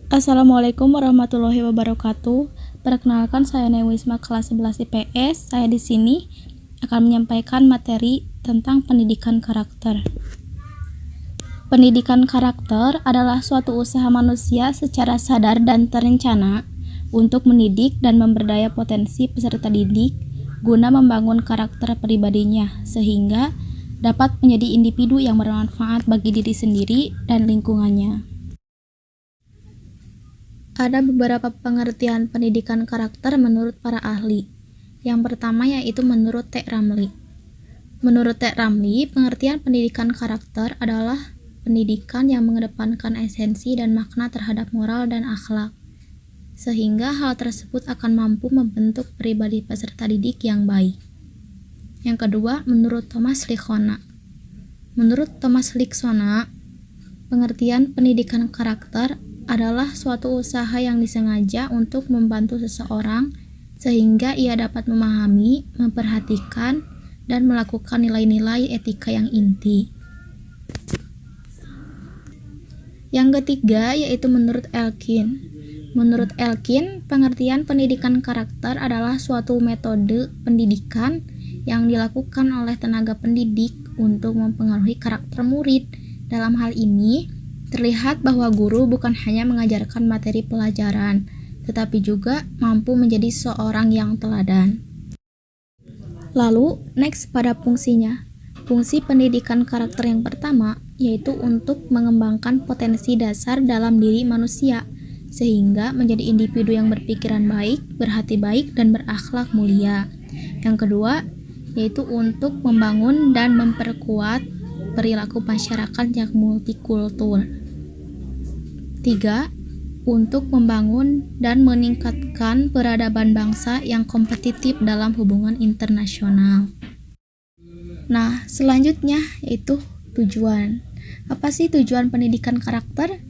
Assalamualaikum warahmatullahi wabarakatuh. Perkenalkan, saya Newisma kelas 11 IPS. Saya di sini akan menyampaikan materi tentang pendidikan karakter. Pendidikan karakter adalah suatu usaha manusia secara sadar dan terencana untuk mendidik dan memberdaya potensi peserta didik guna membangun karakter pribadinya sehingga dapat menjadi individu yang bermanfaat bagi diri sendiri dan lingkungannya. Ada beberapa pengertian pendidikan karakter menurut para ahli. Yang pertama yaitu menurut T. Ramli. Menurut T. Ramli, pengertian pendidikan karakter adalah pendidikan yang mengedepankan esensi dan makna terhadap moral dan akhlak, sehingga hal tersebut akan mampu membentuk pribadi peserta didik yang baik. Yang kedua, menurut Thomas Liksona. Menurut Thomas Liksona, pengertian pendidikan karakter adalah suatu usaha yang disengaja untuk membantu seseorang sehingga ia dapat memahami, memperhatikan, dan melakukan nilai-nilai etika yang inti. Yang ketiga yaitu menurut Elkin. Menurut Elkin, pengertian pendidikan karakter adalah suatu metode pendidikan yang dilakukan oleh tenaga pendidik untuk mempengaruhi karakter murid. Dalam hal ini, terlihat bahwa guru bukan hanya mengajarkan materi pelajaran, tetapi juga mampu menjadi seorang yang teladan. Lalu, next pada fungsinya. Fungsi pendidikan karakter yang pertama yaitu untuk mengembangkan potensi dasar dalam diri manusia, sehingga menjadi individu yang berpikiran baik, berhati baik, dan berakhlak mulia. Yang kedua, yaitu untuk membangun dan memperkuat perilaku masyarakat yang multikultur. 3. Untuk membangun dan meningkatkan peradaban bangsa yang kompetitif dalam hubungan internasional. Nah, selanjutnya yaitu tujuan. Apa sih tujuan pendidikan karakter?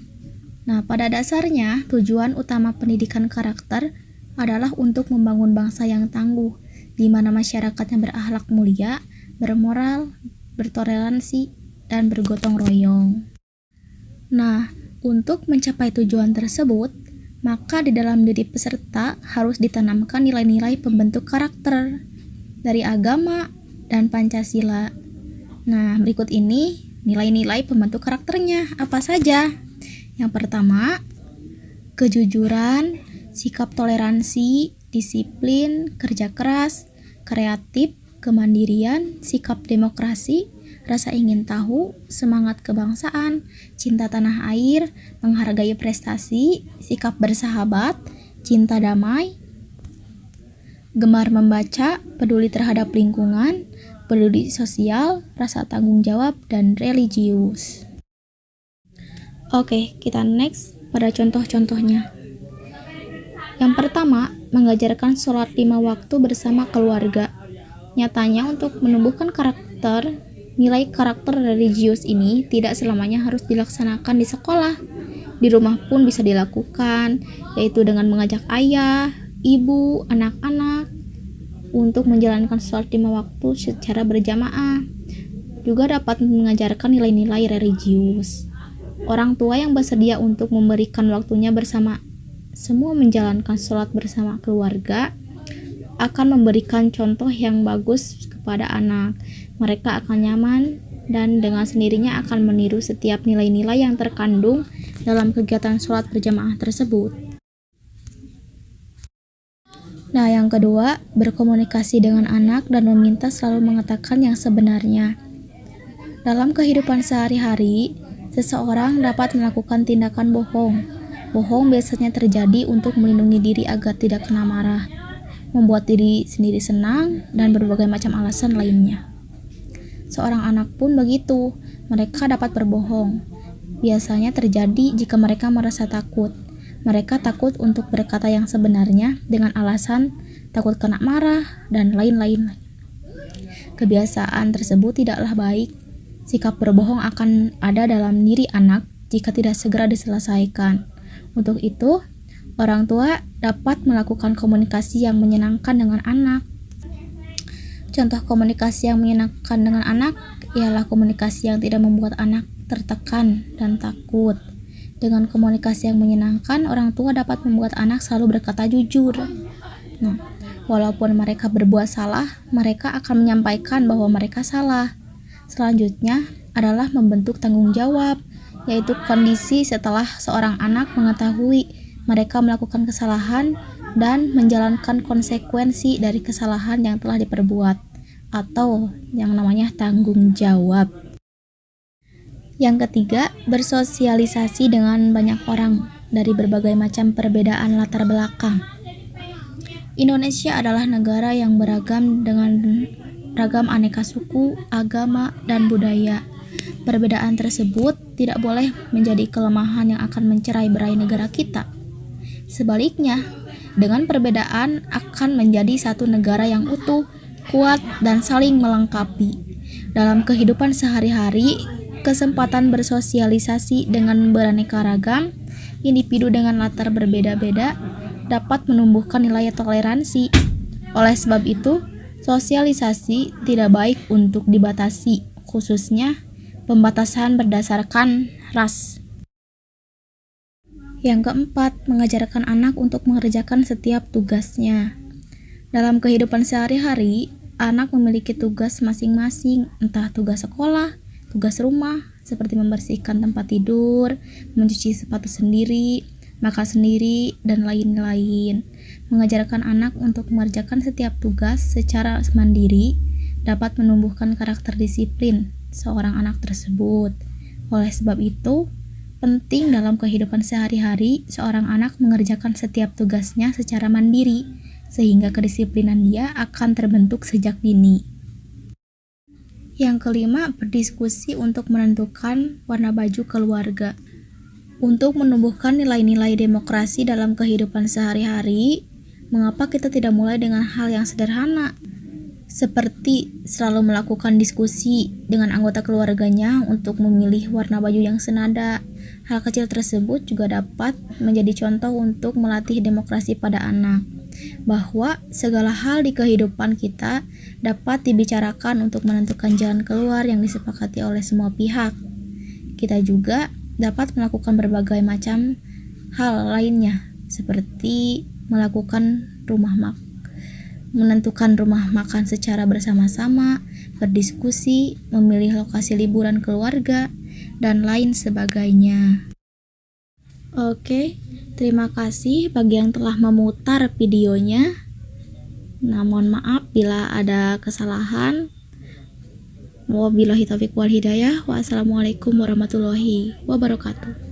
Nah, pada dasarnya tujuan utama pendidikan karakter adalah untuk membangun bangsa yang tangguh, di mana masyarakatnya berakhlak mulia, bermoral, bertoleransi, dan bergotong royong. Nah, untuk mencapai tujuan tersebut, maka di dalam diri peserta harus ditanamkan nilai-nilai pembentuk karakter dari agama dan Pancasila. Nah, berikut ini nilai-nilai pembentuk karakternya apa saja? Yang pertama, kejujuran, sikap toleransi, disiplin, kerja keras, kreatif, kemandirian, sikap demokrasi, rasa ingin tahu, semangat kebangsaan, cinta tanah air, menghargai prestasi, sikap bersahabat, cinta damai, gemar membaca, peduli terhadap lingkungan, peduli sosial, rasa tanggung jawab, dan religius. Oke, kita next pada contoh-contohnya. Yang pertama, mengajarkan sholat 5 waktu bersama keluarga. Nyatanya untuk menumbuhkan karakter, nilai karakter religius ini tidak selamanya harus dilaksanakan di sekolah. Di rumah pun bisa dilakukan, yaitu dengan mengajak ayah, ibu, anak-anak untuk menjalankan sholat 5 waktu secara berjamaah. Juga dapat mengajarkan nilai-nilai religius. Orang tua yang bersedia untuk memberikan waktunya bersama semua menjalankan sholat bersama keluarga akan memberikan contoh yang bagus kepada anak. Mereka akan nyaman dan dengan sendirinya akan meniru setiap nilai-nilai yang terkandung dalam kegiatan sholat berjamaah tersebut. Nah, yang kedua, berkomunikasi dengan anak dan meminta selalu mengatakan yang sebenarnya. Dalam kehidupan sehari-hari, seseorang dapat melakukan tindakan bohong. Bohong biasanya terjadi untuk melindungi diri agar tidak kena marah, membuat diri sendiri senang, dan berbagai macam alasan lainnya. Seorang anak pun begitu, mereka dapat berbohong. Biasanya terjadi jika mereka merasa takut. Mereka takut untuk berkata yang sebenarnya dengan alasan takut kena marah, dan lain-lain. Kebiasaan tersebut tidaklah baik. Sikap berbohong akan ada dalam diri anak jika tidak segera diselesaikan. Untuk itu, orang tua dapat melakukan komunikasi yang menyenangkan dengan anak. Contoh komunikasi yang menyenangkan dengan anak ialah komunikasi yang tidak membuat anak tertekan dan takut. Dengan komunikasi yang menyenangkan, orang tua dapat membuat anak selalu berkata jujur. Nah, walaupun mereka berbuat salah, mereka akan menyampaikan bahwa mereka salah. Selanjutnya adalah membentuk tanggung jawab, yaitu kondisi setelah seorang anak mengetahui mereka melakukan kesalahan dan menjalankan konsekuensi dari kesalahan yang telah diperbuat, atau yang namanya tanggung jawab. Yang ketiga, bersosialisasi dengan banyak orang dari berbagai macam perbedaan latar belakang. Indonesia adalah negara yang beragam dengan ragam aneka suku, agama, dan budaya. Perbedaan tersebut tidak boleh menjadi kelemahan yang akan mencerai-berai negara kita. Sebaliknya, dengan perbedaan akan menjadi satu negara yang utuh, kuat, dan saling melengkapi. Dalam kehidupan sehari-hari, kesempatan bersosialisasi dengan beraneka ragam, individu dengan latar berbeda-beda dapat menumbuhkan nilai toleransi. Oleh sebab itu, sosialisasi tidak baik untuk dibatasi, khususnya pembatasan berdasarkan ras. Yang keempat, mengajarkan anak untuk mengerjakan setiap tugasnya. Dalam kehidupan sehari-hari, anak memiliki tugas masing-masing, entah tugas sekolah, tugas rumah, seperti membersihkan tempat tidur, mencuci sepatu sendiri, makan sendiri, dan lain-lain. Mengajarkan anak untuk mengerjakan setiap tugas secara mandiri dapat menumbuhkan karakter disiplin seorang anak tersebut. Oleh sebab itu, penting dalam kehidupan sehari-hari seorang anak mengerjakan setiap tugasnya secara mandiri, sehingga kedisiplinan dia akan terbentuk sejak dini. Yang kelima, berdiskusi untuk menentukan warna baju keluarga. Untuk menumbuhkan nilai-nilai demokrasi dalam kehidupan sehari-hari, mengapa kita tidak mulai dengan hal yang sederhana? Seperti selalu melakukan diskusi dengan anggota keluarganya untuk memilih warna baju yang senada. Hal kecil tersebut juga dapat menjadi contoh untuk melatih demokrasi pada anak, bahwa segala hal di kehidupan kita dapat dibicarakan untuk menentukan jalan keluar yang disepakati oleh semua pihak. Kita juga dapat melakukan berbagai macam hal lainnya, seperti menentukan rumah makan secara bersama-sama, berdiskusi, memilih lokasi liburan keluarga, dan lain sebagainya. Oke, terima kasih bagi yang telah memutar videonya. Mohon maaf bila ada kesalahan. Wabillahi taufiq wal hidayah. Wassalamualaikum warahmatullahi wabarakatuh.